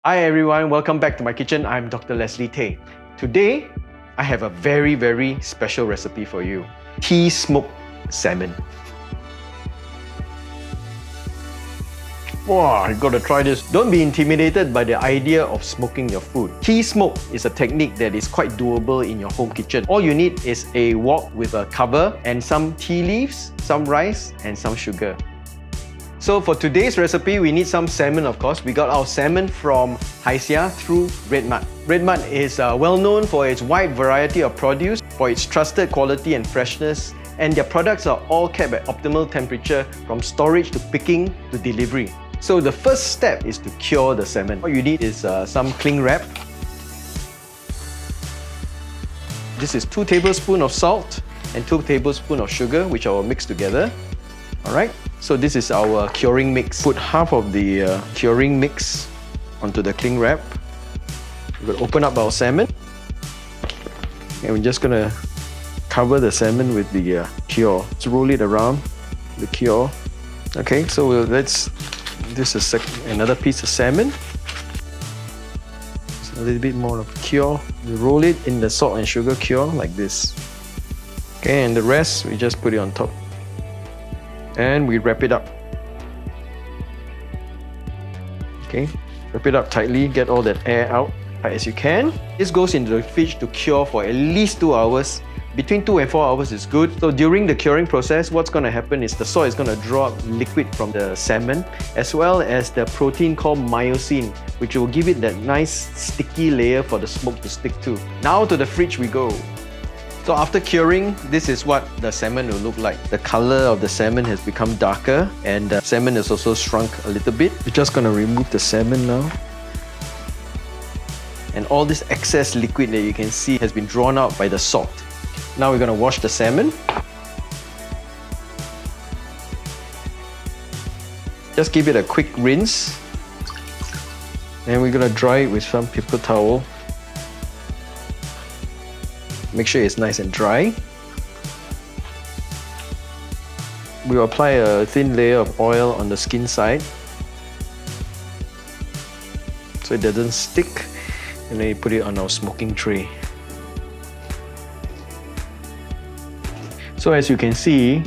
Hi everyone, welcome back to my kitchen. I'm Dr. Leslie Tay. Today, I have a very special recipe for you. Tea smoked salmon. Wow, you gotta try this. Don't be intimidated by the idea of smoking your food. Tea smoke is a technique that is quite doable in your home kitchen. All you need is a wok with a cover and some tea leaves, some rice, and some sugar. So for today's recipe, we need some salmon, of course. We got our salmon from Hai Sia through RedMart. RedMart is well known for its wide variety of produce, for its trusted quality and freshness, and their products are all kept at optimal temperature from storage to picking to delivery. So the first step is to cure the salmon. What you need is some cling wrap. This is 2 tablespoons of salt and 2 tablespoons of sugar, which I will mix together. Alright, so this is our curing mix. Put half of the curing mix onto the cling wrap. We're going to open up our salmon. And we're just going to cover the salmon with the cure. Let's roll it around the cure. Okay, so this is another piece of salmon. Just a little bit more of cure. We roll it in the salt and sugar cure like this. Okay, and the rest we just put it on top. And we wrap it up. Okay, wrap it up tightly, get all that air out tight as you can. This goes into the fridge to cure for at least 2 hours. Between 2 and 4 hours is good. So during the curing process, what's going to happen is the salt is going to draw up liquid from the salmon, as well as the protein called myosin, which will give it that nice sticky layer for the smoke to stick to. Now to the fridge we go. So after curing, this is what the salmon will look like. The color of the salmon has become darker and the salmon is also shrunk a little bit. We're just going to remove the salmon now. And all this excess liquid that you can see has been drawn out by the salt. Now we're going to wash the salmon. Just give it a quick rinse. And we're going to dry it with some paper towel. Make sure it's nice and dry. We'll apply a thin layer of oil on the skin side so it doesn't stick, and then you put it on our smoking tray. So as you can see,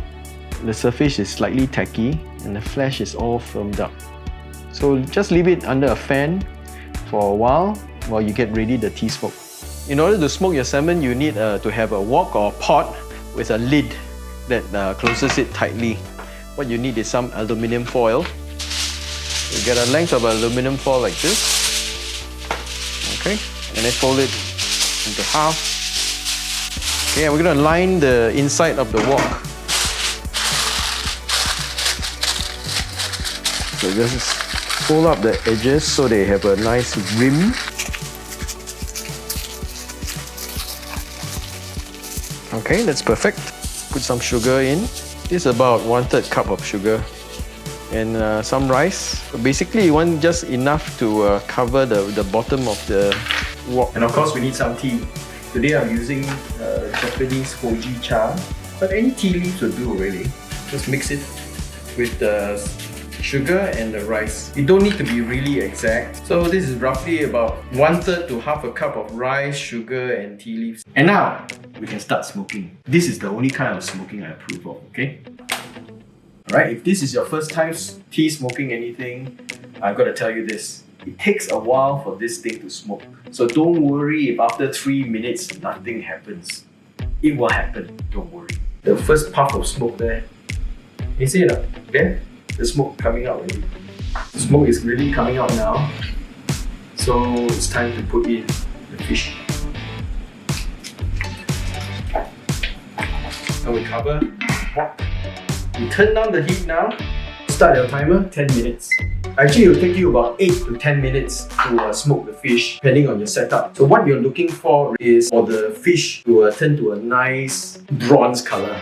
the surface is slightly tacky and the flesh is all firmed up. So just leave it under a fan for a while you get ready the tea smoke. In order to smoke your salmon, you need to have a wok or a pot with a lid that closes it tightly. What you need is some aluminium foil. You get a length of aluminium foil like this. Okay, and then fold it into half. Okay, and we're going to line the inside of the wok. So just fold up the edges so they have a nice rim. Okay, that's perfect. Put some sugar in. This is about 1/3 cup of sugar. And some rice. So basically, you want just enough to cover the bottom of the wok. And of course, we need some tea. Today I'm using Japanese hoji cha. But any tea leaves will do really. Just mix it with the sugar and the rice. You don't need to be really exact. So this is roughly about 1/3 to half a cup of rice, sugar and tea leaves. And now, we can start smoking. This is the only kind of smoking I approve of, okay? Alright, if this is your first time tea smoking anything, I've got to tell you this. It takes a while for this thing to smoke. So don't worry if after 3 minutes nothing happens. It will happen, don't worry. The first puff of smoke there, you see it? Okay? The smoke coming out already. The smoke is really coming out now. So it's time to put in the fish. Now we cover. You turn down the heat now. Start your timer, 10 minutes. Actually, it will take you about 8 to 10 minutes to smoke the fish, depending on your setup. So what you're looking for is for the fish to turn to a nice bronze color.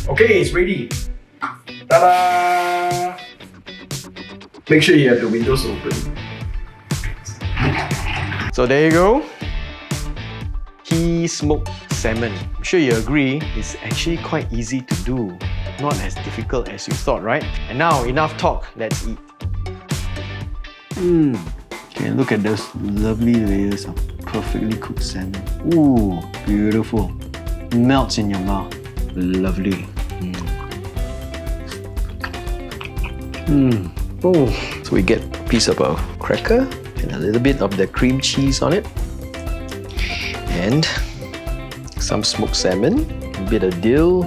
Okay, it's ready. Ta-da! Make sure you have the windows open. So there you go. Tea smoked salmon. I'm sure you agree, it's actually quite easy to do. Not as difficult as you thought, right? And now, enough talk, let's eat. Okay, look at those lovely layers of perfectly cooked salmon. Ooh, beautiful. Melts in your mouth. Lovely. Oh, so we get a piece of a cracker and a little bit of the cream cheese on it. And some smoked salmon, a bit of dill.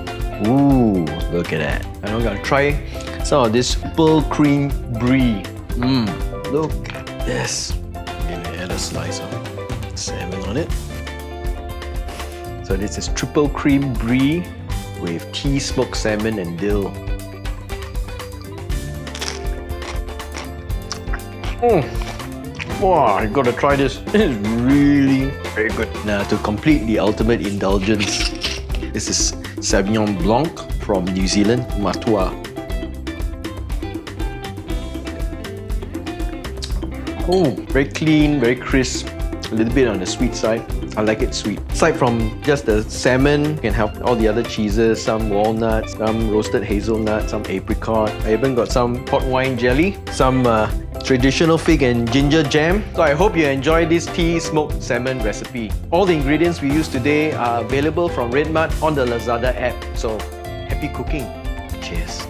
Ooh, look at that. And I'm gonna try some of this pearl cream brie. Look at this. I'm gonna add a slice of salmon on it. So this is triple cream brie with tea smoked salmon and dill. Wow, you gotta try this. It is really very good. Now to complete the ultimate indulgence, this is Sauvignon Blanc from New Zealand, Matua. Oh, very clean, very crisp, a little bit on the sweet side. I like it sweet. Aside from just the salmon, you can have all the other cheeses, some walnuts, some roasted hazelnut, some apricot. I even got some port wine jelly, some traditional fig and ginger jam. So I hope you enjoy this tea smoked salmon recipe. All the ingredients we used today are available from RedMart on the Lazada app. So happy cooking. Cheers.